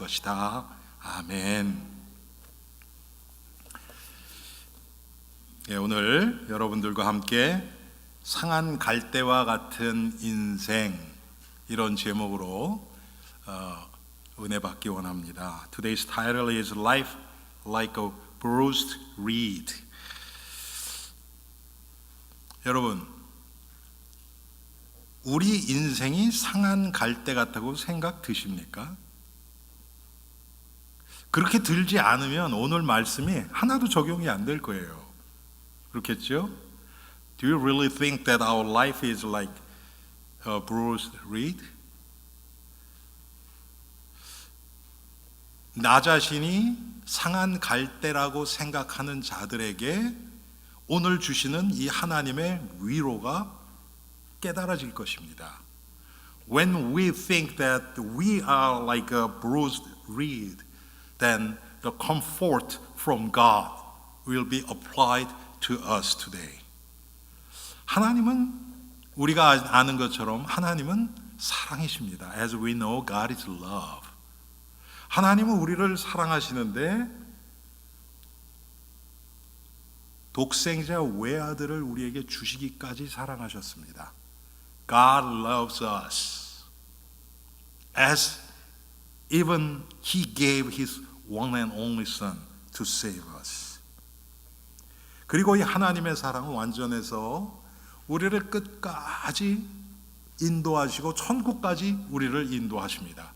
것이다. 아멘. 오늘 여러분들과 함께 상한 갈대와 같은 인생, 이런 제목으로 은혜 받기 원합니다. Today's title is Life Like a Bruised Reed. 여러분, 우리 인생이 상한 갈대 같다고 생각 드십니까? 그렇게 들지 않으면 오늘 말씀이 하나도 적용이 안 될 거예요. 그렇겠죠? Do you really think that our life is like a bruised reed? 나 자신이 상한 갈대라고 생각하는 자들에게 오늘 주시는 이 하나님의 위로가 깨달아질 것입니다. When we think that we are like a bruised reed, then the comfort from God will be applied to us today. 하나님은 우리가 아는 것처럼 하나님은 사랑이십니다. As we know, God is love. 하나님은 우리를 사랑하시는데 독생자 외아들을 우리에게 주시기까지 사랑하셨습니다. God loves us as even He gave His one and only Son to save us. 그리고 이 하나님의 사랑은 완전해서 우리를 끝까지 인도하시고 천국까지 우리를 인도하십니다.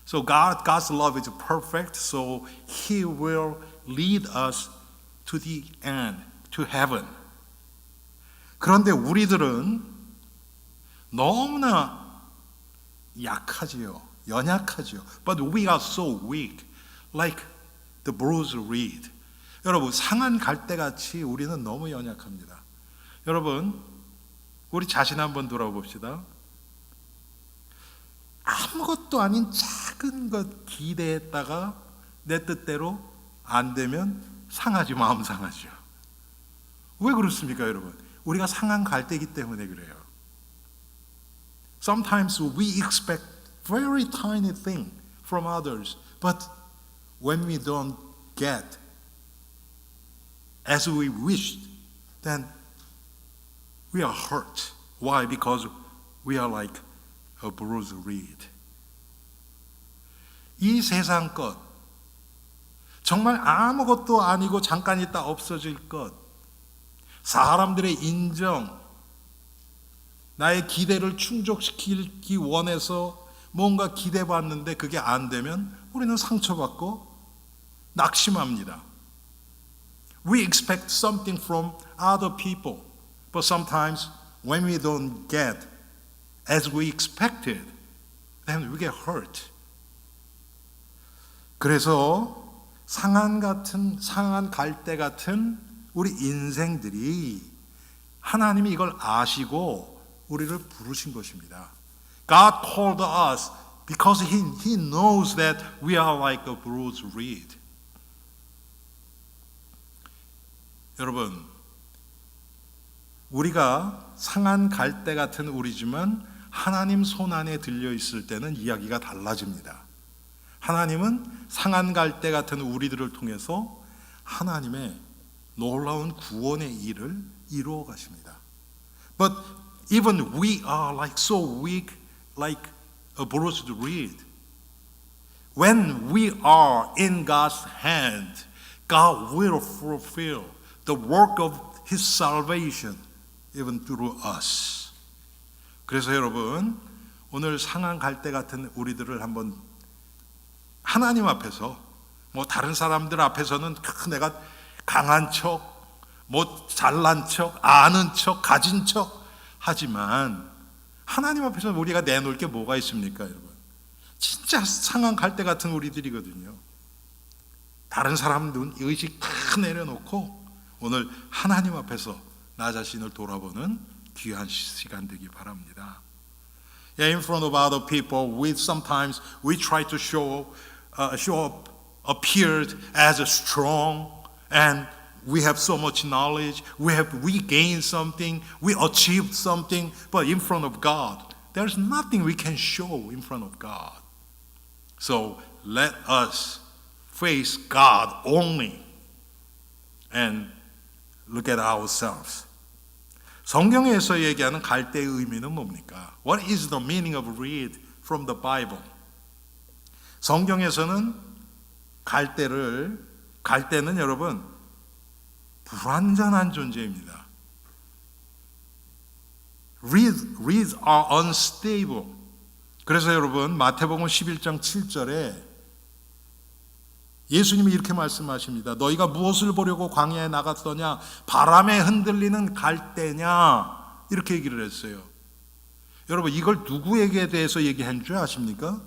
So God's love is perfect, so He will lead us to the end, to heaven. 그런데 우리들은 너무나 약하지요. 연약하지요. But we are so weak, like the bruised reed. 여러분, 상한 갈대같이 우리는 너무 연약합니다. 여러분, 우리 자신 한번 돌아봅시다. 아무것도 아닌 작은 것 기대했다가 내 뜻대로 안 되면 상하지, 마음 상하죠. 왜 그렇습니까, 여러분? 우리가 상한 갈대이기 때문에 그래요. Sometimes we expect very tiny thing from others, but when we don't get as we wished, then we are hurt. Why? Because we are like a bruised reed. 이 세상 것, 정말 아무것도 아니고 잠깐 있다 없어질 것, 사람들의 인정, 나의 기대를 충족시키기 원해서 뭔가 기대받는데 그게 안 되면 우리는 상처받고 낙심합니다. We expect something from other people, but sometimes when we don't get as we expected, then we get hurt. 그래서 상한 갈대 같은 우리 인생들이 하나님이 이걸 아시고 우리를 부르신 것입니다. God called us because He knows that we are like a bruised reed. 여러분, 우리가 상한 갈대 같은 우리지만 하나님 손 안에 들려 있을 때는 이야기가 달라집니다. 하나님은 상한 갈대 같은 우리들을 통해서 하나님의 놀라운 구원의 일을 이루어 가십니다. But even we are like so weak, like a bruised reed. When we are in God's hand, God will fulfill the work of His salvation even through us. 그래서 여러분, 오늘 상한 갈대 같은 우리들을 한번 하나님 앞에서, 다른 사람들 앞에서는 내가 강한 척, 잘난 척, 아는 척, 가진 척 하지만 하나님 앞에서 우리가 내놓을 게 뭐가 있습니까, 여러분? 진짜 상한 갈대 같은 우리들이거든요. 다른 사람 눈 의식 다 내려놓고 오늘 하나님 앞에서 나 자신을 돌아보는 귀한 시간 되기 바랍니다. In front of other people, sometimes we try to appeared as strong, and we have so much knowledge, we gained something, we achieved something, but in front of God, there's nothing we can show in front of God. So let us face God only and look at ourselves. 성경에서 얘기하는 갈대의 의미는 뭡니까? What is the meaning of reed from the Bible? 성경에서는 갈대는 여러분 불완전한 존재입니다. Reeds are unstable. 그래서 여러분 마태복음 11장 7절에 예수님이 이렇게 말씀하십니다. 너희가 무엇을 보려고 광야에 나갔더냐? 바람에 흔들리는 갈대냐? 이렇게 얘기를 했어요. 여러분 이걸 누구에게 대해서 얘기한 줄 아십니까?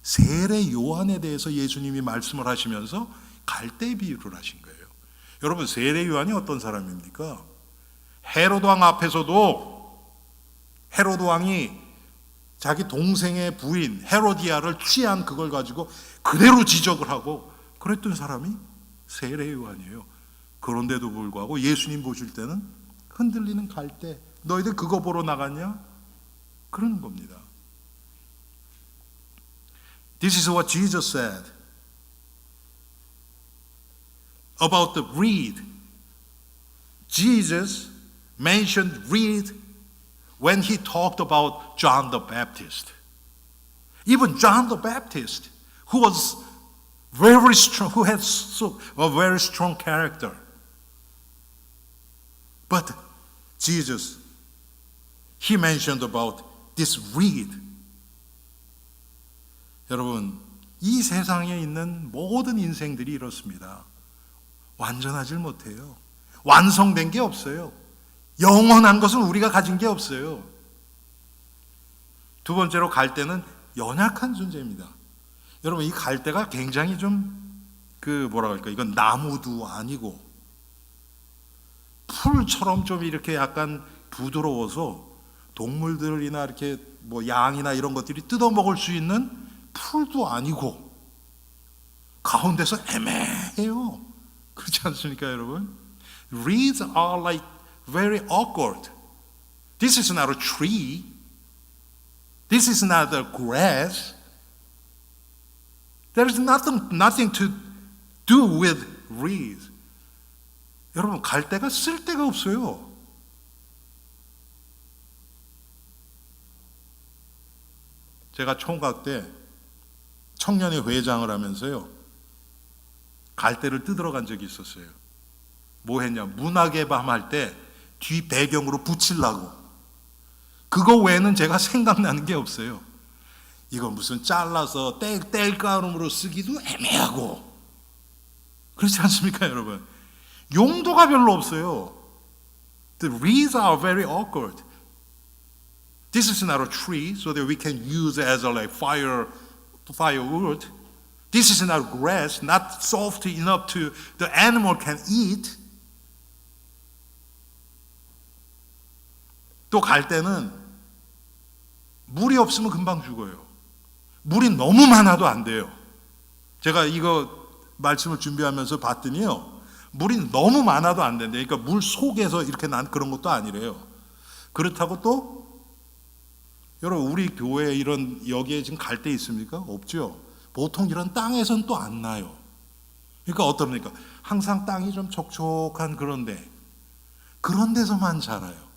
세례 요한에 대해서 예수님이 말씀을 하시면서 갈대 비유를 하신 거예요. 여러분 세례 요한이 어떤 사람입니까? 헤로드 왕 앞에서도 헤로드 왕이 자기 동생의 부인 헤로디아를 취한 그걸 가지고 그대로 지적을 하고 그랬던 사람이 세례 요한이에요. 그런데도 불구하고 예수님 보실 때는 흔들리는 갈대, 너희들 그거 보러 나갔냐? 그러는 겁니다. This is what Jesus said about the reed. Jesus mentioned reed when he talked about John the Baptist. Even John the Baptist, who was very strong, who had a very strong character. But Jesus, he mentioned about this reed. 여러분, 이 세상에 있는 모든 인생들이 이렇습니다. 완전하질 못해요. 완성된 게 없어요. 영원한 것은 우리가 가진 게 없어요. 두 번째로 갈대는 연약한 존재입니다. 여러분 이 갈대가 굉장히 좀 이건 나무도 아니고 풀처럼 좀 이렇게 약간 부드러워서 동물들이나 이렇게 뭐 양이나 이런 것들이 뜯어 먹을 수 있는 풀도 아니고 가운데서 애매해요. 그렇지 않습니까, 여러분? Reeds are like very awkward. This is not a tree. This is not a grass. There is nothing to do with reeds. 여러분, 갈대가 쓸데가 없어요. 제가 총각 때 청년회 회장을 하면서요, 갈대를 뜯으러 간 적이 있었어요. 뭐 했냐, 문학의 밤 할 때 뒤 배경으로 붙이려고. 그거 외에는 제가 생각나는 게 없어요. 이거 무슨 잘라서 뗄감으로 쓰기도 애매하고. 그렇지 않습니까, 여러분? 용도가 별로 없어요. The reeds are very awkward. This is not a tree, so that we can use it as a firewood. This is not grass, not soft enough to the animal can eat. 또 갈대는 물이 없으면 금방 죽어요. 물이 너무 많아도 안 돼요. 제가 이거 말씀을 준비하면서 봤더니요, 물이 너무 많아도 안 된대요. 그러니까 물 속에서 이렇게 난 그런 것도 아니래요. 그렇다고 또 여러분 우리 교회에 여기에 지금 갈대 있습니까? 없죠. 보통 이런 땅에선 또 안 나요. 그러니까 어떻습니까? 항상 땅이 좀 촉촉한 그런 데서만 자라요.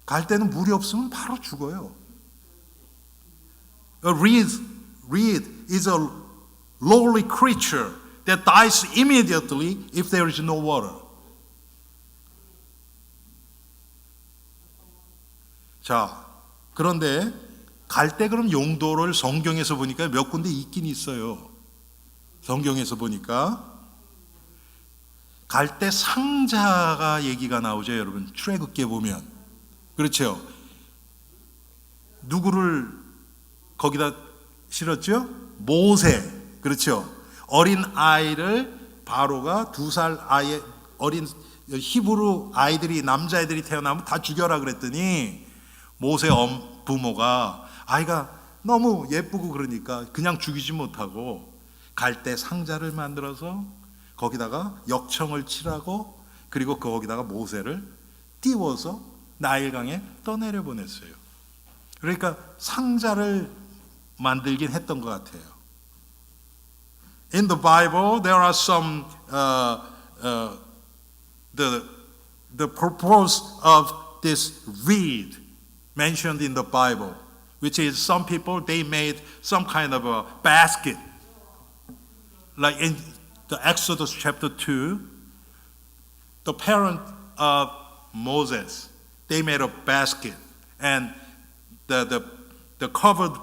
갈대는 물이 없으면 바로 죽어요. A reed is a lowly creature that dies immediately if there is no water. 자, 그런데 갈대 그럼 용도를 성경에서 보니까 몇 군데 있긴 있어요. 성경에서 보니까 갈대 상자가 얘기가 나오죠, 여러분. 출애굽기에 보면. 그렇죠. 누구를 거기다 실었죠? 모세. 그렇죠. 어린 아이를 바로가 2살 아이 어린 히브리 아이들이 남자애들이 태어나면 다 죽여라 그랬더니 모세 부모가 아이가 너무 예쁘고 그러니까 그냥 죽이지 못하고 갈대 상자를 만들어서 거기다가 역청을 칠하고 그리고 거기다가 모세를 띄워서 나일강에 떠내려 보냈어요. 그러니까 상자를 만들긴 했던 것 같아요. In the Bible, there are some the purpose of this reed mentioned in the Bible, which is some people they made some kind of a basket, like in the Exodus chapter 2, the parent of Moses, they made a basket and the covered,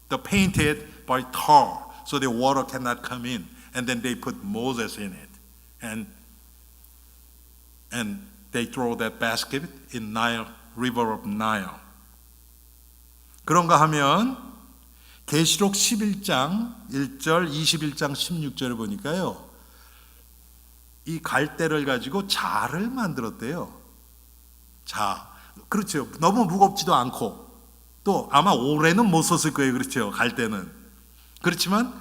the painted by tar, so the water cannot come in, and then they put Moses in it, and they throw that basket in Nile, river of Nile. 그런가 하면 계시록 11장 1절, 21장 16절을 보니까요, 이 갈대를 가지고 자를 만들었대요. 자, 그렇죠. 너무 무겁지도 않고 또 아마 오래는 못 썼을 거예요. 그렇죠. 갈대는. 그렇지만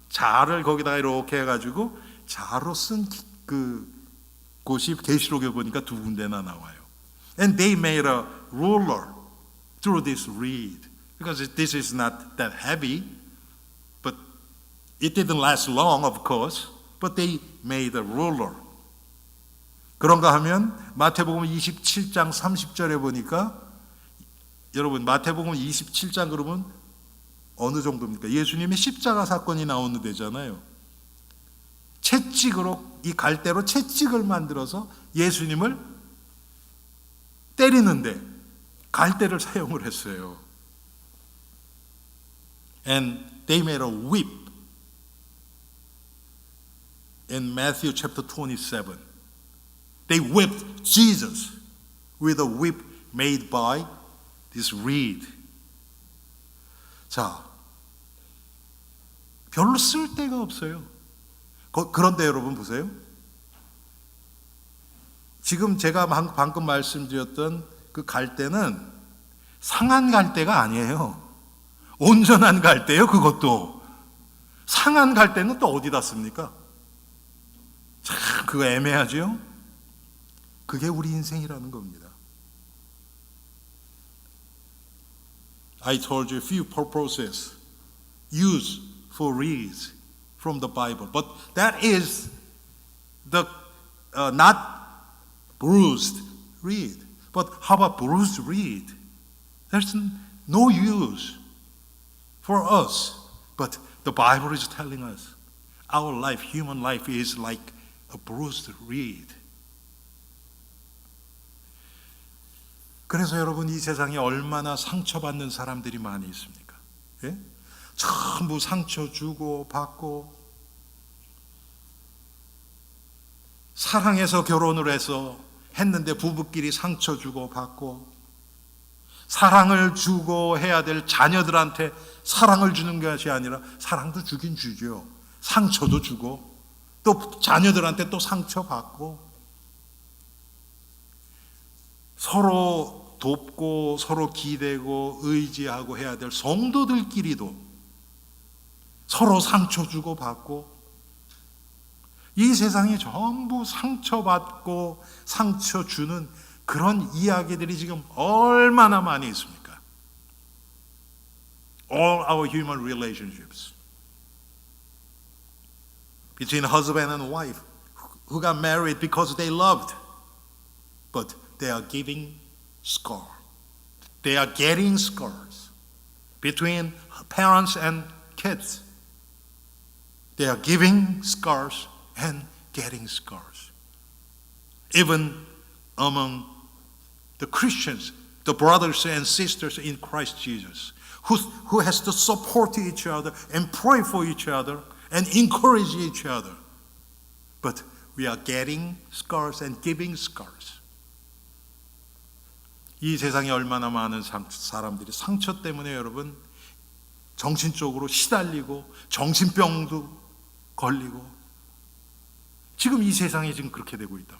자를 거기다가 이렇게 해가지고 자로 쓴 그 곳이 계시록에 보니까 두 군데나 나와요. And they made a ruler through this reed. Because this is not that heavy, but it didn't last long, of course. But they made a ruler. 그런가 하면 마태복음 27장 30절에 보니까, 여러분 마태복음 27장 그러면 어느 정도입니까? 예수님의 십자가 사건이 나오는 데잖아요. 채찍으로, 이 갈대로 채찍을 만들어서 예수님을 때리는데 갈대를 사용을 했어요. And they made a whip in Matthew chapter 27. They whipped Jesus with a whip made by this reed. 자, 별로 쓸데가 없어요. 그런데 여러분 보세요. 지금 제가 방금 말씀드렸던 그 갈대는 상한 갈대가 아니에요. 온전한 갈대예요. 그것도. 상한 갈대는 또 어디다 씁니까? 참 그거 애매하죠. 그게 우리 인생이라는 겁니다. I told you a few purposes used for reeds from the Bible, but that is the not bruised reed. But how about bruised reed? There's no use for us. But the Bible is telling us our life, human life, is like a bruised reed. 그래서 여러분, 이 세상에 얼마나 상처받는 사람들이 많이 있습니까? 예? 전부 상처 주고 받고, 사랑해서 결혼을 해서 했는데 부부끼리 상처 주고 받고, 사랑을 주고 해야 될 자녀들한테 사랑을 주는 것이 아니라 사랑도 주긴 주죠. 상처도 주고, 또 자녀들한테 또 상처 받고, 서로 돕고 서로 기대고 의지하고 해야 될 성도들끼리도 서로 상처 주고 받고, 이 세상에 전부 상처받고 상처 주는 그런 이야기들이 지금 얼마나 많이 있습니까? All our human relationships between husband and wife who got married because they loved, but they are giving scar. They are getting scars. Between parents and kids, they are giving scars and getting scars. Even among the Christians, the brothers and sisters in Christ Jesus, who has to support each other and pray for each other and encourage each other. But we are getting scars and giving scars. 이 세상에 얼마나 많은 사람들이 상처 때문에 여러분 정신적으로 시달리고 정신병도 걸리고, 지금 이 세상이 지금 그렇게 되고 있단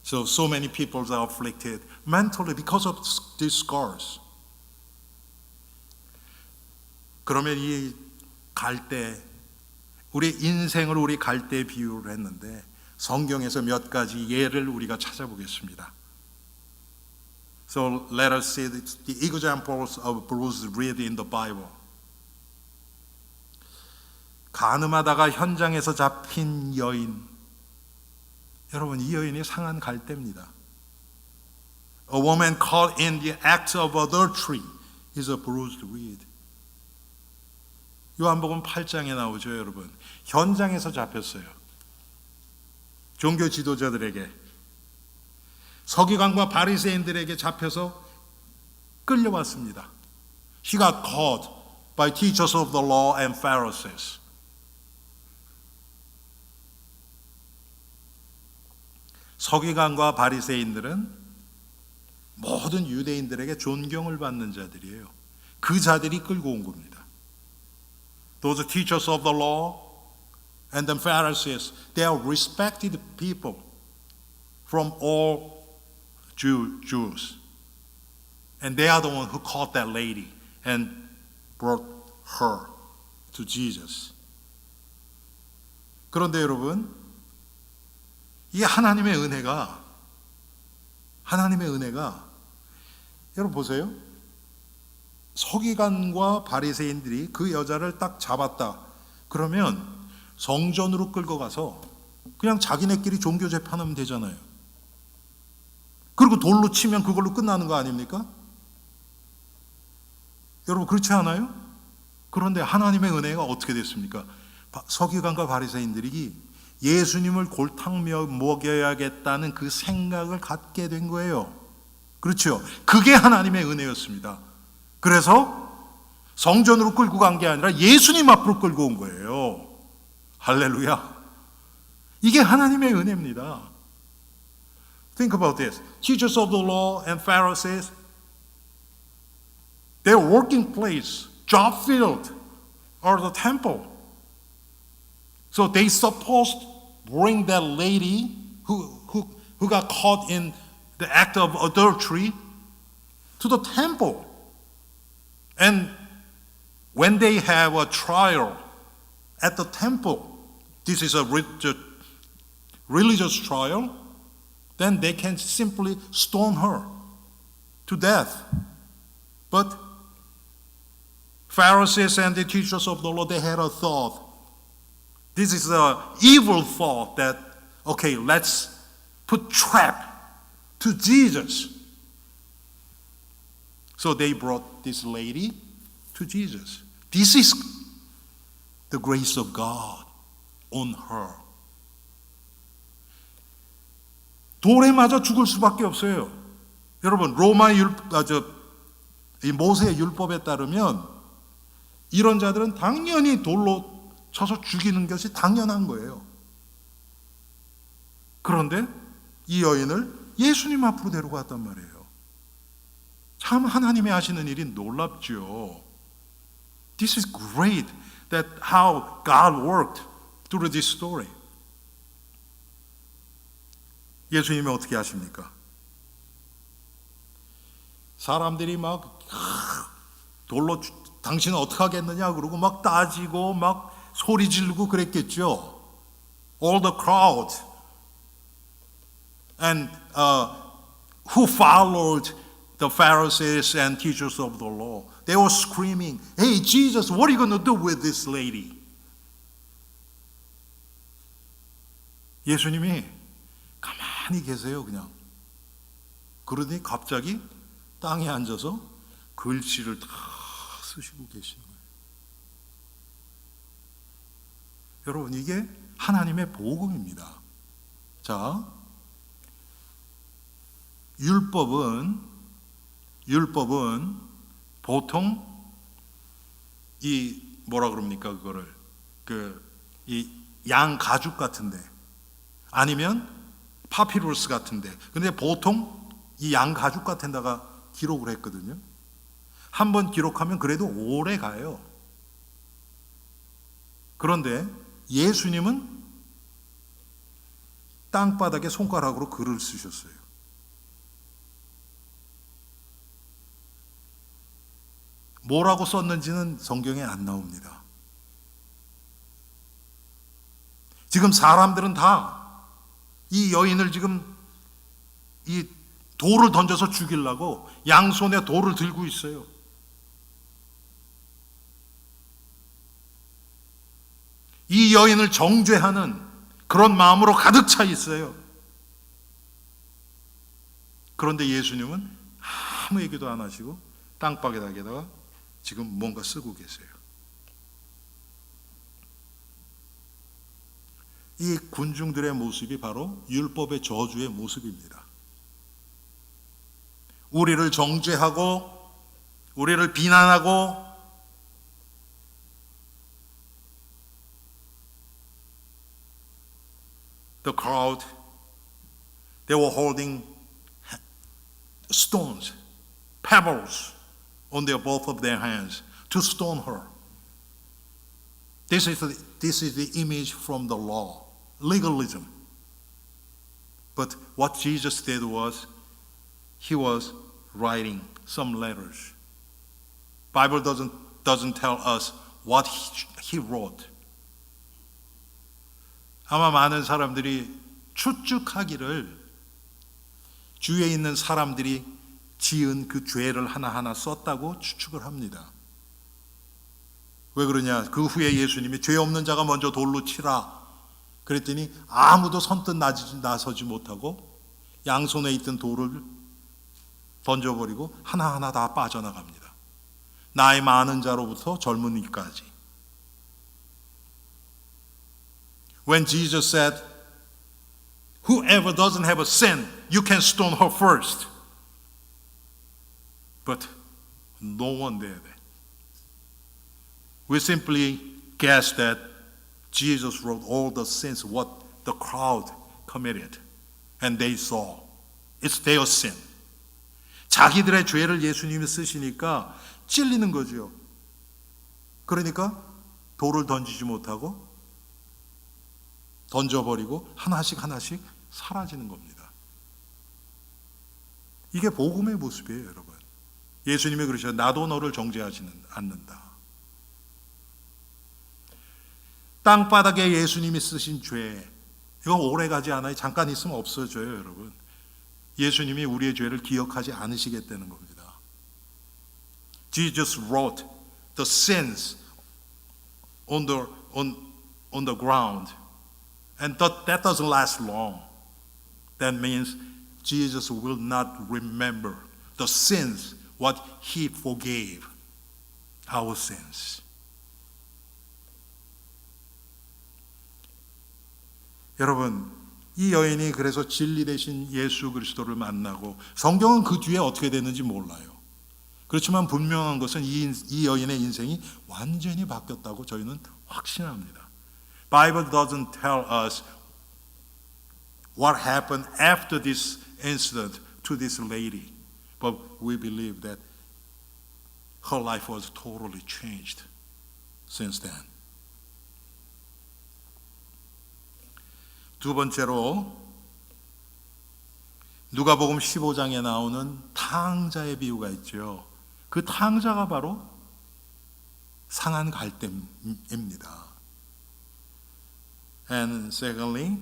말이에요. So many people are afflicted mentally because of these scars. 그러면 이 갈대, 우리 인생을 우리 갈대에 비유를 했는데 성경에서 몇 가지 예를 우리가 찾아보겠습니다. So let us see the examples of Bruce Reed in the Bible. 가늠하다가 현장에서 잡힌 여인. 여러분, 이 여인이 상한 갈대입니다. A woman caught in the act of adultery is a bruised reed. 요한복음 8장에 나오죠, 여러분. 현장에서 잡혔어요. 종교 지도자들에게, 서기관과 바리새인들에게 잡혀서 끌려왔습니다. She got caught by teachers of the law and Pharisees. 서기관과 바리새인들은 모든 유대인들에게 존경을 받는 자들이에요. 그 자들이 끌고 온 겁니다. Those teachers of the law and the Pharisees, they are respected people from all Jews. And they are the one who caught that lady and brought her to Jesus. 그런데 여러분, 이 하나님의 은혜가 여러분 보세요. 서기관과 바리새인들이 그 여자를 딱 잡았다. 그러면 성전으로 끌고 가서 그냥 자기네끼리 종교 재판하면 되잖아요. 그리고 돌로 치면 그걸로 끝나는 거 아닙니까? 여러분 그렇지 않아요? 그런데 하나님의 은혜가 어떻게 됐습니까? 서기관과 바리새인들이 예수님을 골탕 먹여야겠다는 그 생각을 갖게 된 거예요. 그렇죠? 그게 하나님의 은혜였습니다. 그래서 성전으로 끌고 간 게 아니라 예수님 앞으로 끌고 온 거예요. 할렐루야. 이게 하나님의 은혜입니다. Think about this. Teachers of the law and Pharisees, their working place, job field, are the temple. So they supposed bring that lady who got caught in the act of adultery to the temple. And when they have a trial at the temple, this is a religious trial, then they can simply stone her to death. But Pharisees and the teachers of the law, they had a thought. This is an evil thought that, okay, let's put trap to Jesus. So they brought this lady to Jesus. This is the grace of God on her. 돌에 맞아 죽을 수밖에 없어요. 여러분, 이 모세의 율법에 따르면 이런 자들은 당연히 돌로 쳐서 죽이는 것이 당연한 거예요. 그런데 이 여인을 예수님 앞으로 데려갔단 말이에요. 참 하나님이 하시는 일이 놀랍죠. This is great that how God worked through this story. 예수님이 어떻게 하십니까? 사람들이 막 돌로 당신은 어떻게 하겠느냐 그러고 막 따지고 막 소리 지르고 그랬겠죠. All the crowd and who followed the Pharisees and teachers of the law, they were screaming, "Hey Jesus, what are you going to do with this lady?" 예수님이 가만히 계세요, 그냥. 그러더니 갑자기 땅에 앉아서 글씨를 다 쓰시고 계시는 거예요. 여러분, 이게 하나님의 복음입니다. 자, 율법은 보통 이 뭐라 그럽니까 그거를 이 양 가죽 같은데 아니면 파피루스 같은데, 근데 보통 이 양 가죽 같은 데다가 기록을 했거든요. 한번 기록하면 그래도 오래 가요. 그런데 예수님은 땅바닥에 손가락으로 글을 쓰셨어요. 뭐라고 썼는지는 성경에 안 나옵니다. 지금 사람들은 다 이 여인을 지금 이 돌을 던져서 죽이려고 양손에 돌을 들고 있어요. 이 여인을 정죄하는 그런 마음으로 가득 차 있어요. 그런데 예수님은 아무 얘기도 안 하시고 땅바닥에다가 지금 뭔가 쓰고 계세요. 이 군중들의 모습이 바로 율법의 저주의 모습입니다. 우리를 정죄하고 우리를 비난하고 the crowd, they were holding stones, pebbles on their both of their hands to stone her. This is the image from the law, legalism. But what Jesus did was he was writing some letters. Bible doesn't tell us what he wrote. 아마 많은 사람들이 추측하기를 주위에 있는 사람들이 지은 그 죄를 하나하나 썼다고 추측을 합니다. 왜 그러냐? 그 후에 예수님이 죄 없는 자가 먼저 돌로 치라 그랬더니 아무도 선뜻 나서지 못하고 양손에 있던 돌을 던져버리고 하나하나 다 빠져나갑니다. 나이 많은 자로부터 젊은이까지. When Jesus said, whoever doesn't have a sin, you can stone her first. But no one did. We simply guess that Jesus wrote all the sins what the crowd committed. And they saw. It's their sin. 자기들의 죄를 예수님이 쓰시니까 찔리는 거죠. 그러니까 돌을 던지지 못하고 던져버리고 하나씩 사라지는 겁니다. 이게 복음의 모습이에요, 여러분. 예수님이 그러셔요. 나도 너를 정죄하지는 않는다. 땅바닥에 예수님이 쓰신 죄, 이건 오래가지 않아요. 잠깐 있으면 없어져요, 여러분. 예수님이 우리의 죄를 기억하지 않으시겠다는 겁니다. Jesus wrote the sins on the ground. And that doesn't last long. That means Jesus will not remember the sins, what he forgave, our sins. 여러분, 이 여인이 그래서 진리 되신 예수 그리스도를 만나고 성경은 그 뒤에 어떻게 됐는지 몰라요. 그렇지만 분명한 것은 이 여인의 인생이 완전히 바뀌었다고 저희는 확신합니다. Bible doesn't tell us what happened after this incident to this lady, but we believe that her life was totally changed since then. 두 번째로 누가복음 15장에 나오는 탕자의 비유가 있죠. 그 탕자가 바로 상한 갈대입니다. And secondly,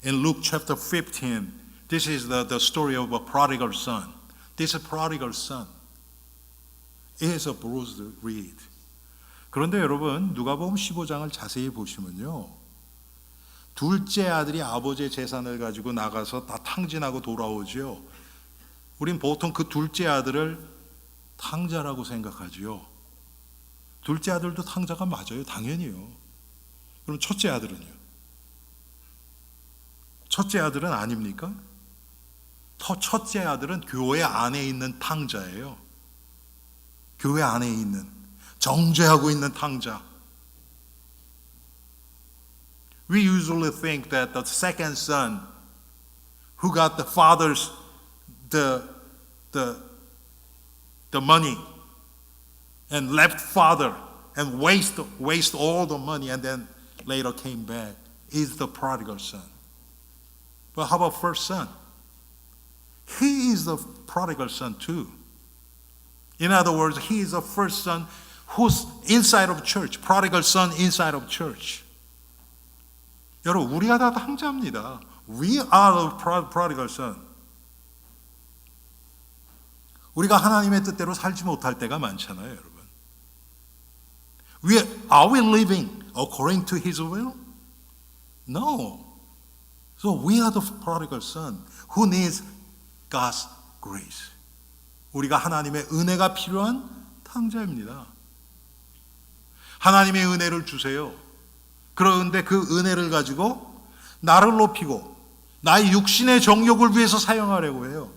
in Luke chapter 15, this is the story of a prodigal son. This prodigal son is a bruised reed. 그런데 여러분, 누가복음 15장을 자세히 보시면요. 둘째 아들이 아버지의 재산을 가지고 나가서 다 탕진하고 돌아오죠. 우린 보통 그 둘째 아들을 탕자라고 생각하지요. 둘째 아들도 탕자가 맞아요. 당연히요. 그럼 첫째 아들은요? 첫째 아들은 아닙니까? 첫째 아들은 교회 안에 있는 탕자예요. 교회 안에 있는, 정죄하고 있는 탕자. We usually think that the second son who got the father's the money and left father and waste all the money and then later came back is the prodigal son. But how about first son? He is the prodigal son too. In other words, he is the first son who's inside of church, prodigal son inside of church. 여러분, 우리가 다 탕자입니다. We are the prodigal son. 우리가 하나님의 뜻대로 살지 못할 때가 많잖아요, 여러분. Are we living according to His will? No. So we are the prodigal son who needs God's grace. 우리가 하나님의 은혜가 필요한 탕자입니다. 하나님의 은혜를 주세요. 그런데 그 은혜를 가지고 나를 높이고 나의 육신의 정욕을 위해서 사용하려고 해요.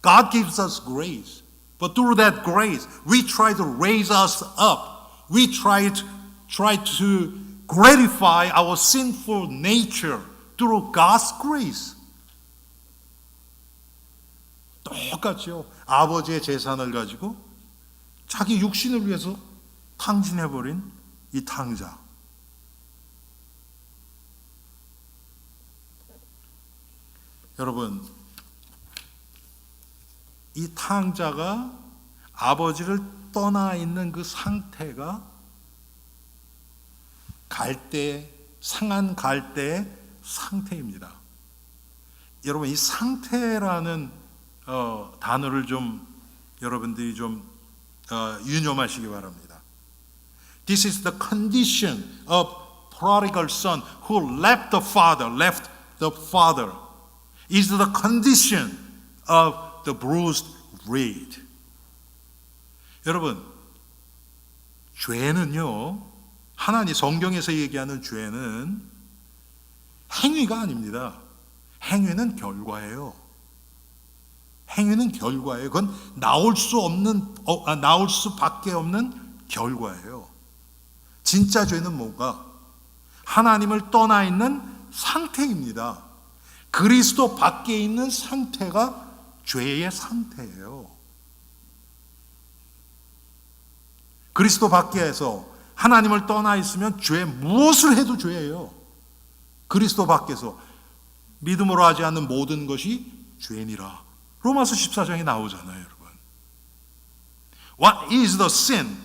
God gives us grace. But through that grace, we try to raise us up. We try to gratify our sinful nature through God's grace. 똑같죠. 아버지의 재산을 가지고 자기 육신을 위해서 탕진해버린 이 탕자. 여러분, 이 탕자가 아버지를 떠나 있는 그 상태가 상한 갈대의 상태입니다. 여러분, 이 상태라는 단어를 좀 여러분들이 좀 유념하시기 바랍니다. This is the condition of prodigal son who left the father. Is the condition of the bruised reed. 여러분, 죄는요, 하나님 성경에서 얘기하는 죄는 행위가 아닙니다. 행위는 결과예요. 행위는 결과예요. 그건 나올 수밖에 없는 결과예요. 진짜 죄는 뭔가? 하나님을 떠나 있는 상태입니다. 그리스도 밖에 있는 상태가 죄의 상태예요. 그리스도 밖에서 하나님을 떠나 있으면 무엇을 해도 죄예요. 그리스도 밖에서 믿음으로 하지 않는 모든 것이 죄니라. 로마서 14장에 나오잖아요, 여러분. What is the sin?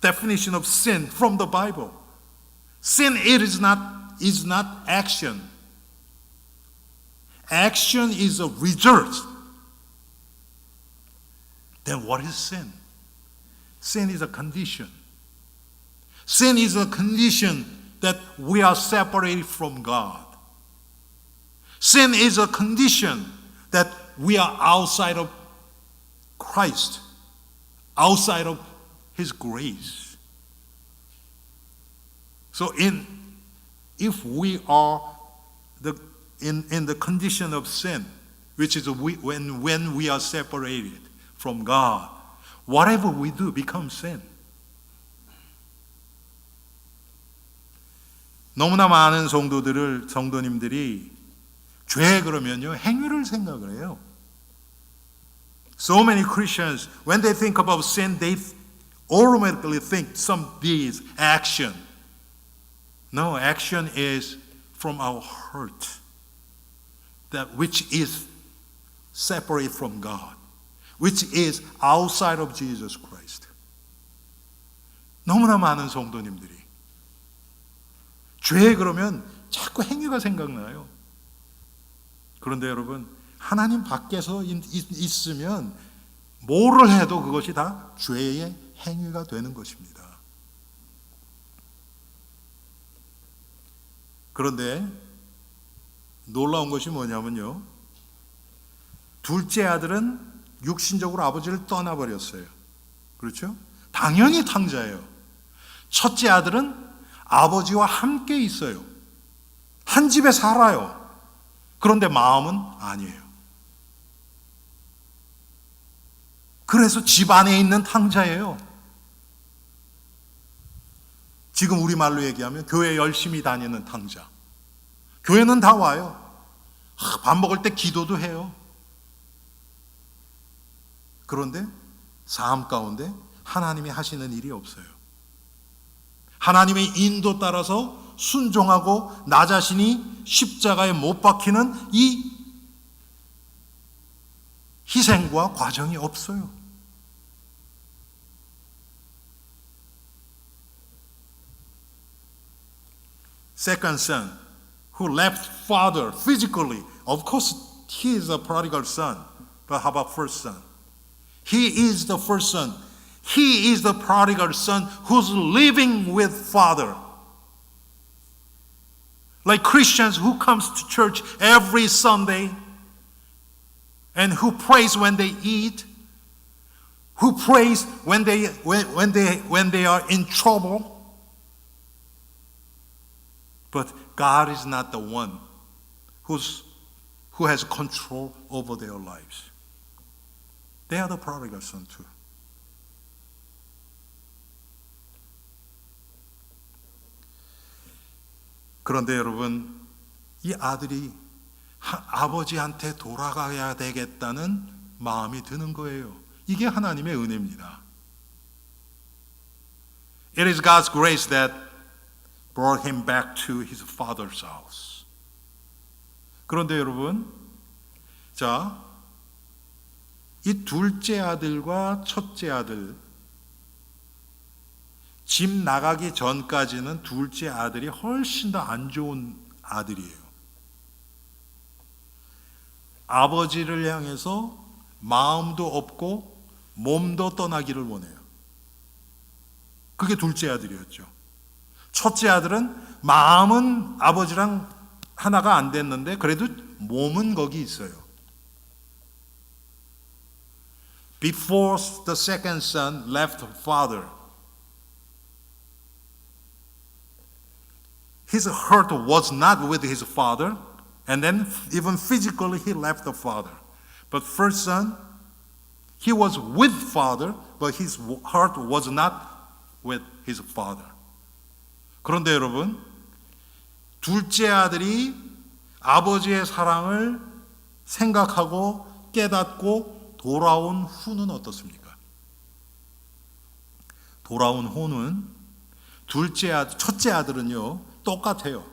Definition of sin from the Bible. Sin is not action. Action is a result. Then what is sin? Sin is a condition. Sin is a condition that we are separated from God. Sin is a condition that we are outside of Christ, outside of His grace. So if we are in the condition of sin, which is when we are separated from God, whatever we do becomes sin. 너무나 많은 성도님들이 죄 그러면요, 행위를 생각을 해요. So many Christians, when they think about sin, they automatically think some deeds, action. No, action is from our heart, that which is separate from God, which is outside of Jesus Christ. 너무나 많은 성도님들이 죄 그러면 자꾸 행위가 생각나요. 그런데 여러분, 하나님 밖에서 있으면 뭐를 해도 그것이 다 죄의 행위가 되는 것입니다. 그런데 놀라운 것이 뭐냐면요, 둘째 아들은 육신적으로 아버지를 떠나버렸어요. 그렇죠? 당연히 탕자예요. 첫째 아들은 아버지와 함께 있어요. 한 집에 살아요. 그런데 마음은 아니에요. 그래서 집 안에 있는 탕자예요. 지금 우리말로 얘기하면 교회 열심히 다니는 탕자. 교회는 다 와요. 밥 먹을 때 기도도 해요. 그런데 삶 가운데 하나님이 하시는 일이 없어요. 하나님의 인도 따라서 순종하고 나 자신이 십자가에 못 박히는 이 희생과 과정이 없어요. Second son, who left father physically. Of course, he is a prodigal son. But how about first son? He is the first son. He is the prodigal son who's living with father. Like Christians who comes to church every Sunday and who prays when they eat, who prays when they are in trouble. But God is not the one who has control over their lives. They are the prodigal son too. 그런데 여러분, 이 아들이 아버지한테 돌아가야 되겠다는 마음이 드는 거예요. 이게 하나님의 은혜입니다. It is God's grace that brought him back to his father's house. 그런데 여러분, 자, 이 둘째 아들과 첫째 아들, 집 나가기 전까지는 둘째 아들이 훨씬 더 안 좋은 아들이에요. 아버지를 향해서 마음도 없고 몸도 떠나기를 원해요. 그게 둘째 아들이었죠. 첫째 아들은 마음은 아버지랑 하나가 안 됐는데 그래도 몸은 거기 있어요. Before the second son left father, his heart was not with his father, and then even physically he left the father. But first son, he was with father, but his heart was not with his father. 그런데 여러분, 둘째 아들이 아버지의 사랑을 생각하고 깨닫고 돌아온 후는 어떻습니까? 돌아온 후는 첫째 아들은요, 똑같아요.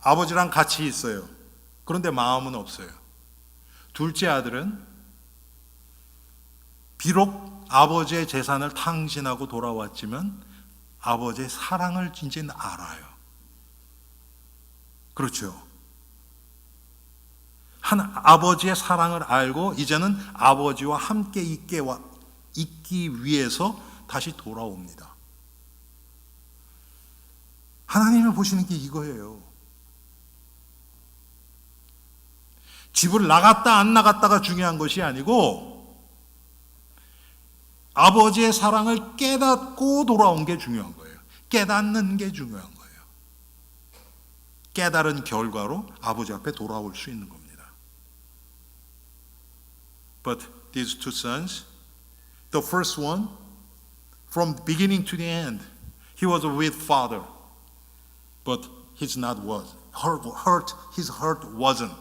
아버지랑 같이 있어요. 그런데 마음은 없어요. 둘째 아들은 비록 아버지의 재산을 탕진하고 돌아왔지만 아버지의 사랑을 이제는 알아요. 그렇죠. 아버지의 사랑을 알고 이제는 아버지와 함께 있기 위해서 다시 돌아옵니다. 하나님을 보시는 게 이거예요. 집을 나갔다 안 나갔다가 중요한 것이 아니고 아버지의 사랑을 깨닫고 돌아온 게 중요한 거예요. 깨닫는 게 중요한 거예요. 깨달은 결과로 아버지 앞에 돌아올 수 있는 겁니다. But these two sons, the first one, from the beginning to the end, he was with father, but his heart wasn't.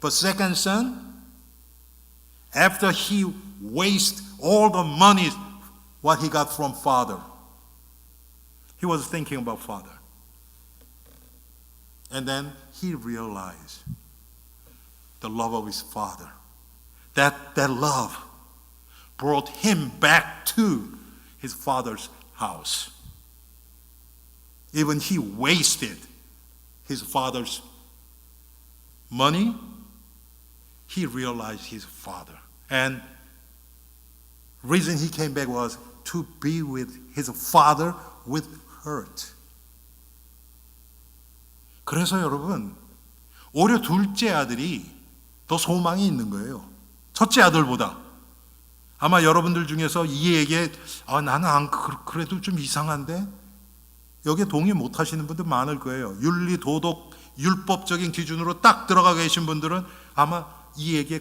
But second son, after he wasted all the money what he got from father, he was thinking about father. And then he realized the love of his father. That love brought him back to his father's house. Even he wasted his father's money, he realized his father. And reason he came back was to be with his father with hurt. 그래서 여러분, 오히려 둘째 아들이 더 소망이 있는 거예요. 첫째 아들보다. 아마 여러분들 중에서 이 얘기에 나는 그래도 좀 이상한데 여기에 동의 못 하시는 분들 많을 거예요. 윤리, 도덕, 율법적인 기준으로 딱 들어가 계신 분들은 아마 이 얘기에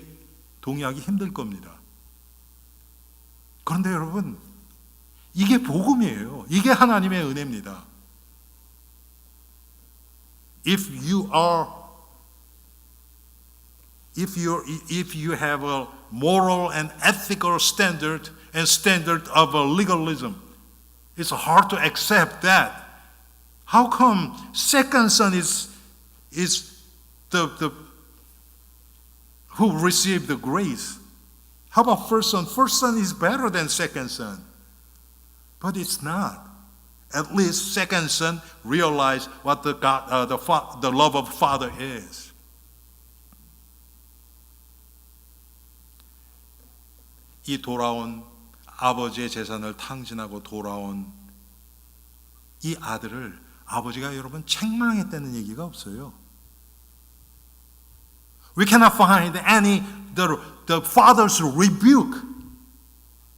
동의하기 힘들 겁니다. 그런데 여러분, 이게 복음이에요. 이게 하나님의 은혜입니다. If you have a moral and ethical standard and standard of legalism, it's hard to accept that. How come second son is the who received the grace? How about first son? First son is better than second son. But it's not. at least second son realized what the love of Father is. 이 돌아온 아버지의 재산을 탕진하고 돌아온 이 아들을 아버지가 여러분 책망했다는 얘기가 없어요. We cannot find the father's rebuke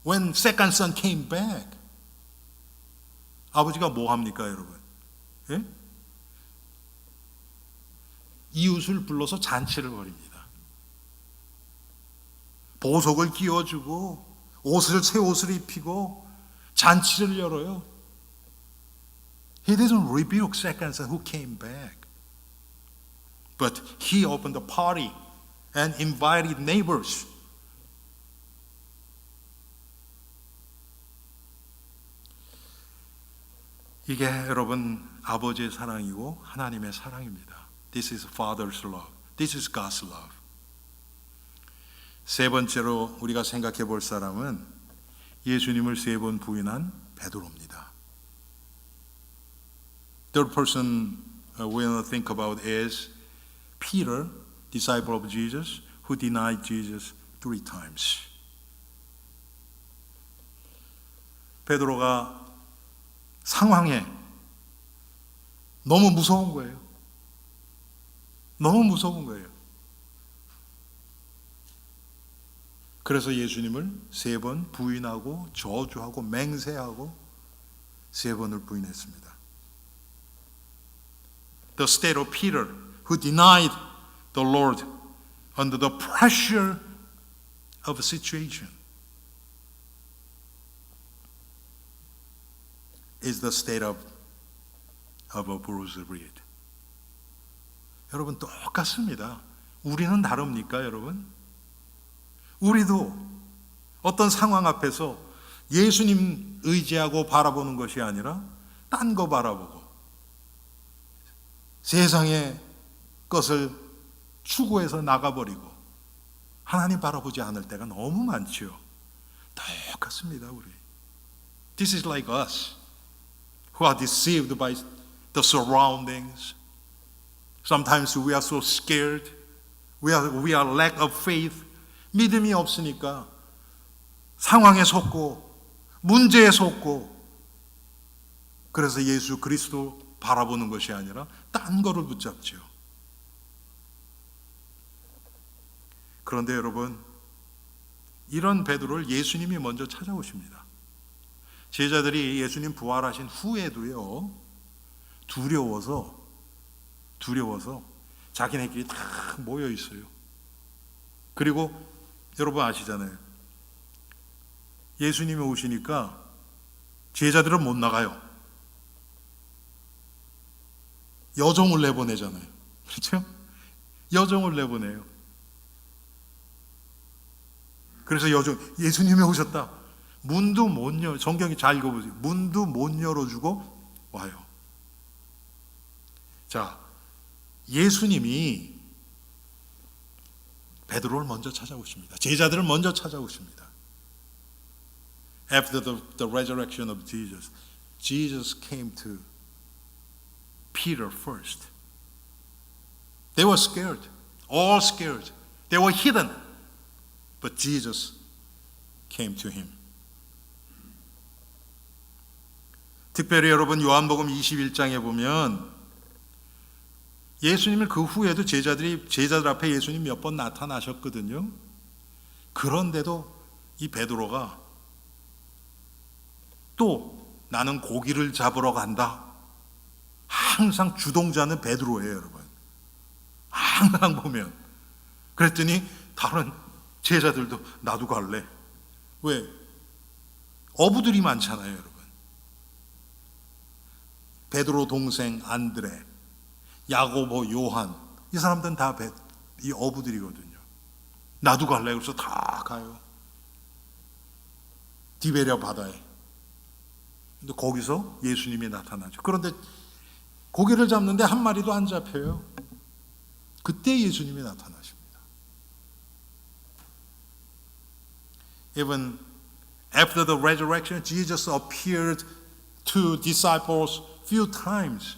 when second son came back. 아버지가 뭐 합니까, 여러분? 예? 이웃을 불러서 잔치를 벌입니다. 보석을 끼워주고 새 옷을 입히고 잔치를 열어요. He didn't rebuke second son who came back. But he opened the party and invited neighbors. 이게 여러분 아버지의 사랑이고 하나님의 사랑입니다. This is Father's love. This is God's love. 세 번째로 우리가 생각해 볼 사람은 예수님을 세 번 부인한 베드로입니다. Third person we want to think about is Peter, disciple of Jesus, who denied Jesus 3 times. 베드로가 상황에 너무 무서운 거예요. 너무 무서운 거예요. 그래서 예수님을 3번 부인하고 저주하고 맹세하고 3번을 부인했습니다. The state of Peter, who denied the Lord under the pressure of a situation, is the state of a bruised reed. 여러분 똑같습니다. 우리는 다릅니까, 여러분? 우리도 어떤 상황 앞에서 예수님 의지하고 바라보는 것이 아니라 딴 거 바라보고 세상의 것을 추구해서 나가버리고 하나님 바라보지 않을 때가 너무 많지요. 똑같습니다, 우리. This is like us, who are deceived by the surroundings. Sometimes we are so scared. We are lack of faith. 믿음이 없으니까 상황에 속고 문제에 속고 그래서 예수 그리스도 바라보는 것이 아니라 딴 거를 붙잡죠. 그런데 여러분, 이런 베드로를 예수님이 먼저 찾아오십니다. 제자들이 예수님 부활하신 후에도요, 두려워서 자기네끼리 다 모여 있어요. 그리고 여러분 아시잖아요. 예수님이 오시니까 제자들은 못 나가요. 여종을 내보내잖아요. 그렇죠? 여종을 내보내요. 그래서 예수님이 오셨다. 문도 못 열, 성경이 잘 읽어보세요. 문도 못 열어주고 와요. 자, 예수님이 베드로를 먼저 찾아오십니다. 제자들을 먼저 찾아오십니다. After the resurrection of Jesus, Jesus came to Peter first. They were scared, all scared. They were hidden. But Jesus came to him. 특별히 여러분 요한복음 21장에 보면 예수님을 그 후에도 제자들 앞에 예수님 몇 번 나타나셨거든요. 그런데도 이 베드로가 또 나는 고기를 잡으러 간다. 항상 주동자는 베드로예요, 여러분. 항상 보면. 그랬더니 다른 제자들도 나도 갈래. 왜? 어부들이 많잖아요, 여러분. 베드로 동생 안드레, 야고보, 요한, 이 사람들은 다 이 어부들이거든요. 나도 갈래. 그래서 다 가요. 디베랴 바다에. 근데 거기서 예수님이 나타나죠. 그런데 고기를 잡는데 한 마리도 안 잡혀요. 그때 예수님이 나타나십니다. Even after the resurrection, Jesus appeared to disciples few times.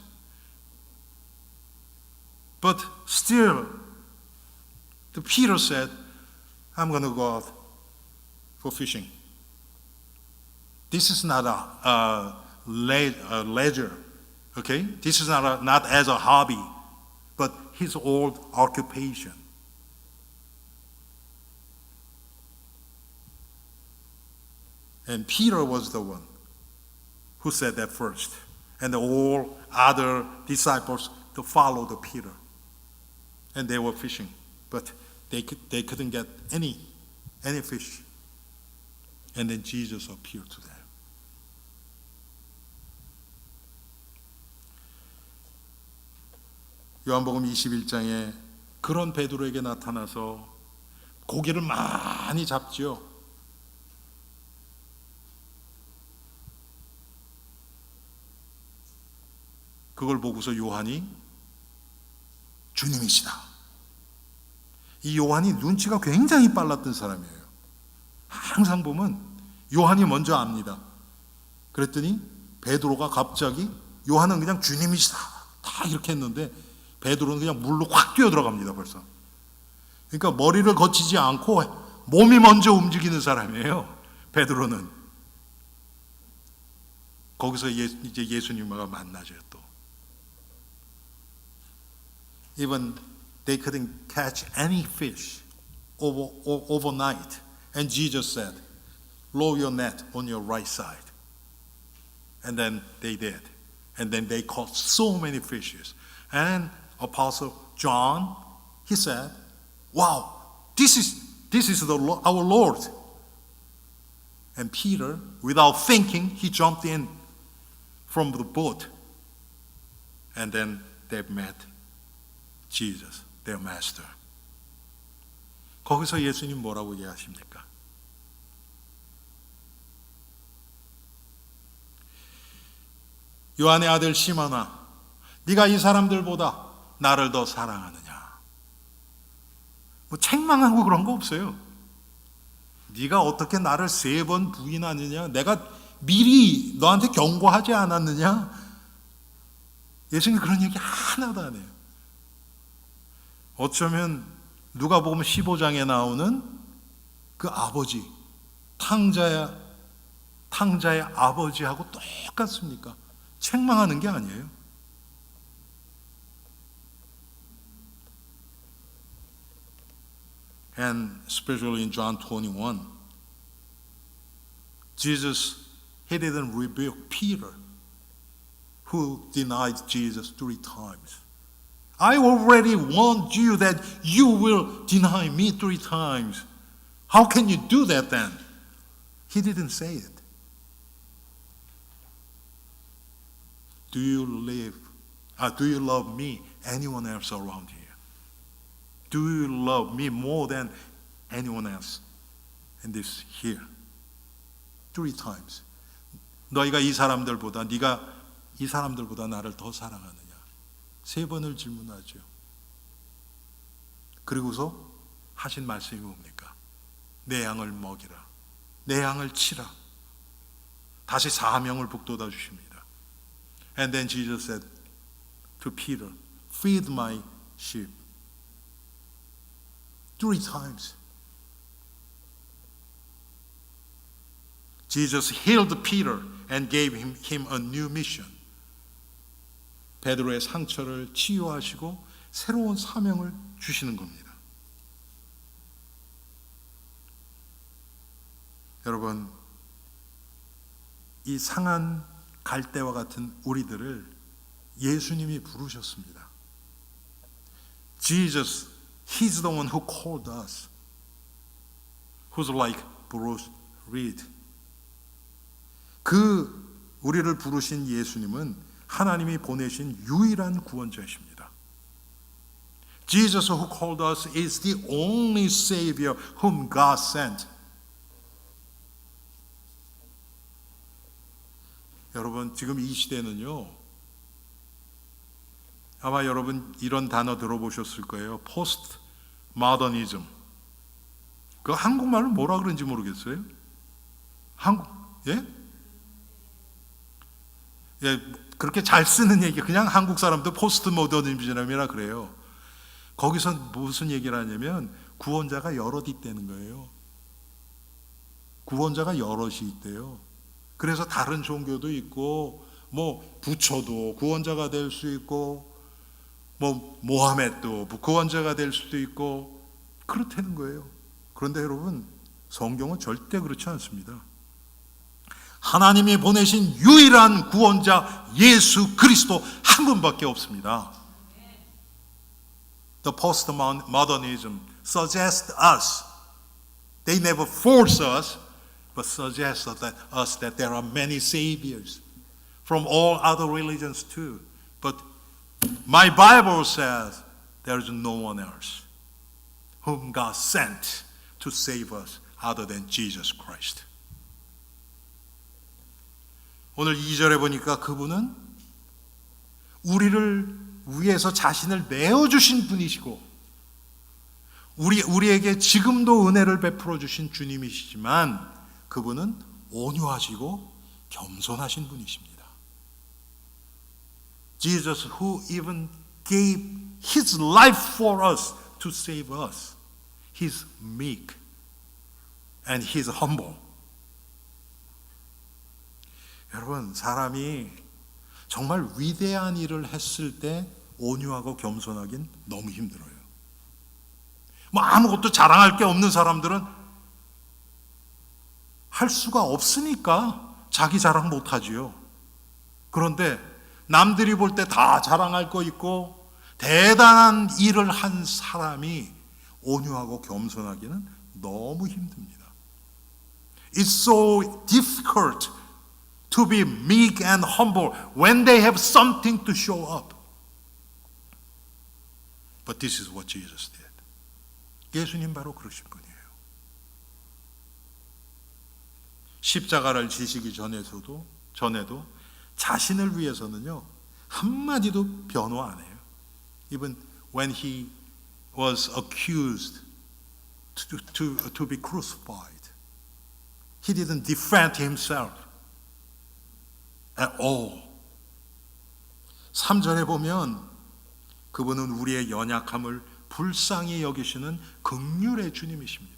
But still, Peter said, I'm going to go out for fishing. This is not a leisure, okay? This is not as a hobby, but his old occupation. And Peter was the one who said that first. And all other disciples to follow the Peter. And they were fishing, but they couldn't get any fish. And then Jesus appeared to them. 요한복음 21장에 그런 베드로에게 나타나서 고기를 많이 잡지요. 그걸 보고서 요한이 주님이시다. 이 요한이 눈치가 굉장히 빨랐던 사람이에요. 항상 보면 요한이 먼저 압니다. 그랬더니 베드로가 갑자기 요한은 그냥 주님이시다 다 이렇게 했는데 베드로는 그냥 물로 확 뛰어들어갑니다. 벌써. 그러니까 머리를 거치지 않고 몸이 먼저 움직이는 사람이에요. 베드로는. 거기서 이제 예수님과 만나죠 또. Even they couldn't catch any fish overnight. And Jesus said, lower your net on your right side. And then they did. And then they caught so many fishes. And Apostle John, he said, wow, this is our Lord. And Peter, without thinking, he jumped in from the boat. And then they met Jesus, their master. 거기서 예수님 뭐라고 얘기하십니까? 요한의 아들 시몬아, 네가 이 사람들보다 나를 더 사랑하느냐? 뭐 책망하고 그런 거 없어요. 네가 어떻게 나를 3번 부인하느냐? 내가 미리 너한테 경고하지 않았느냐? 예수님 그런 얘기 하나도 안 해요. 어쩌면 누가복음 15장에 나오는 그 아버지, 탕자의 아버지하고 똑같습니까? 책망하는 게 아니에요. And especially in John 21, Jesus, he didn't rebuke Peter, who denied Jesus 3 times. I already warned you that you will deny me 3 times. How can you do that then? He didn't say it. Do you love me, anyone else around here? Do you love me more than anyone else in this here? 3 times. 네가 이 사람들보다 나를 더 사랑하느냐? 3번을 질문하죠. 그리고서 하신 말씀이 뭡니까? 내 양을 먹이라. 내 양을 치라. 다시 사명을 북돋아 주십니다. And then Jesus said to Peter, feed my sheep. 3 times. Jesus healed Peter and gave him a new mission. 베드로의 상처를 치유하시고 새로운 사명을 주시는 겁니다. 여러분, 이 상한 갈대와 같은 우리들을 예수님이 부르셨습니다. Jesus, He's the one who called us, who's like Bruce Reed. 그 우리를 부르신 예수님은 하나님이 보내신 유일한 구원자이십니다. Jesus who called us is the only Savior whom God sent. 여러분, 지금 이 시대는요, 아마 여러분 이런 단어 들어보셨을 거예요. 포스트 모더니즘. 그 한국말로 뭐라 그런지 모르겠어요. 예? 예, 그렇게 잘 쓰는 얘기, 그냥 한국 사람도 포스트 모더니즘이라 그래요. 거기서 무슨 얘기를 하냐면 구원자가 여럿 있다는 거예요. 구원자가 여럿이 있대요. 그래서 다른 종교도 있고, 뭐 부처도 구원자가 될 수 있고, 뭐 모하메도 구원자가 될 수도 있고, 그렇다는 거예요. 그런데 여러분, 성경은 절대 그렇지 않습니다. 하나님이 보내신 유일한 구원자 예수 그리스도 한 분밖에 없습니다. The postmodernism suggests us, they never force us, but suggest us that there are many saviors from all other religions too. But my Bible says there is no one else whom God sent to save us other than Jesus Christ. 오늘 2절에 보니까 그분은 우리를 위해서 자신을 내어주신 분이시고 우리에게 지금도 은혜를 베풀어 주신 주님이시지만 그분은 온유하시고 겸손하신 분이십니다. Jesus who even gave his life for us to save us. He's meek and he's humble. 여러분, 사람이 정말 위대한 일을 했을 때 온유하고 겸손하긴 너무 힘들어요. 뭐 아무것도 자랑할 게 없는 사람들은 할 수가 없으니까 자기 자랑 못 하지요. 그런데 남들이 볼 때 다 자랑할 거 있고 대단한 일을 한 사람이 온유하고 겸손하기는 너무 힘듭니다. It's so difficult to be meek and humble when they have something to show up. But this is what Jesus did. 예수님 바로 그러신 분이에요. 십자가를 지시기 전에도 자신을 위해서는요 한마디도 변호 안 해요. Even when he was accused to be crucified, he didn't defend himself at all. 3절에 보면 그분은 우리의 연약함을 불쌍히 여기시는 긍휼의 주님이십니다.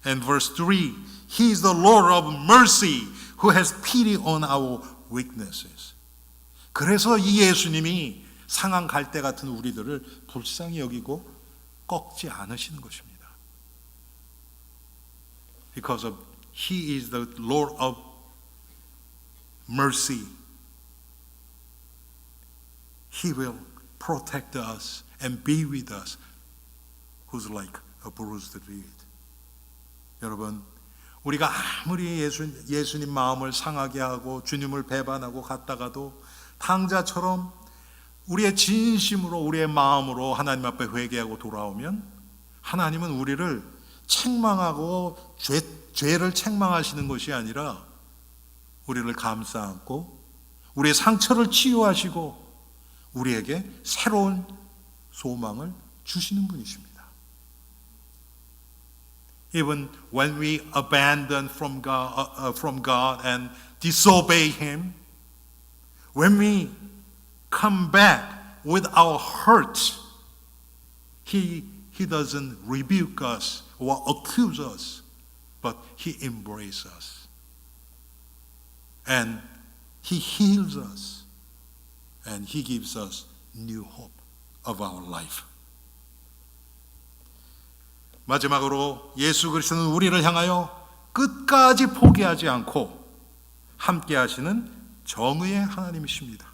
And verse 3, He is the Lord of mercy who has pity on our weaknesses. 그래서 이 예수님이 상한 갈대 같은 우리들을 불쌍히 여기고 꺾지 않으시는 것입니다. Because of He is the Lord of mercy. He will protect us and be with us who's like a bruised reed. 여러분, 우리가 아무리 예수님 마음을 상하게 하고 주님을 배반하고 갔다가도 탕자처럼 우리의 진심으로 우리의 마음으로 하나님 앞에 회개하고 돌아오면 하나님은 우리를 책망하고 죄를 책망하시는 것이 아니라 우리를 감싸 안고 우리의 상처를 치유하시고 우리에게 새로운 소망을 주시는 분이십니다. Even when we abandon from God and disobey Him, when we come back with our hurt, He doesn't rebuke us or accuse us, but He embraces us. And He heals us. And He gives us new hope of our life. 마지막으로 예수 그리스도는 우리를 향하여 끝까지 포기하지 않고 함께 하시는 정의의 하나님이십니다.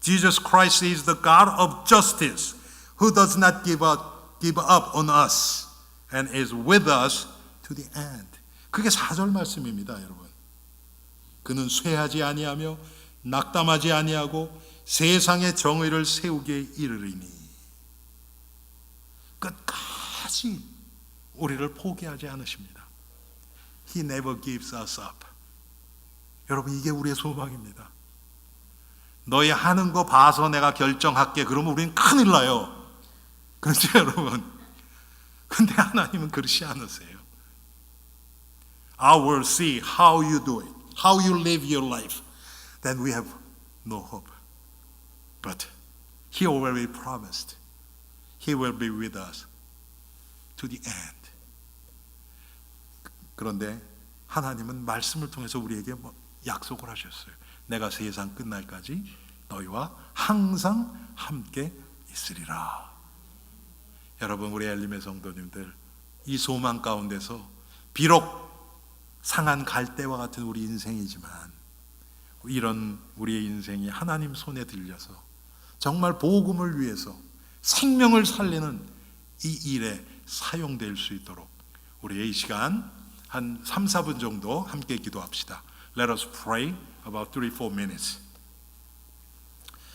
Jesus Christ is the God of justice who does not give up on us and is with us to the end. 그게 4절 말씀입니다, 여러분. 그는 쇠하지 아니하며 낙담하지 아니하고 세상의 정의를 세우기에 이르리니 끝까지 우리를 포기하지 않으십니다. He never gives us up. 여러분, 이게 우리의 소망입니다. 너희 하는 거 봐서 내가 결정할게. 그러면 우리는 큰일 나요. 그렇죠, 여러분? 근데 하나님은 그렇지 않으세요. I will see how you do it, how you live your life. then we have no hope. But He already promised He will be with us to the end. 그런데 하나님은 말씀을 통해서 우리에게 약속을 하셨어요. 내가 세상 끝날까지 너희와 항상 함께 있으리라. 여러분, 우리 엘림의 성도님들, 이 소망 가운데서 비록 상한 갈대와 같은 우리 인생이지만 이런 우리의 인생이 하나님 손에 들려서 정말 복음을 위해서 생명을 살리는 이 일에 사용될 수 있도록 우리의 이 시간 한 3, 4분 정도 함께 기도합시다. Let us pray about 3-4 minutes.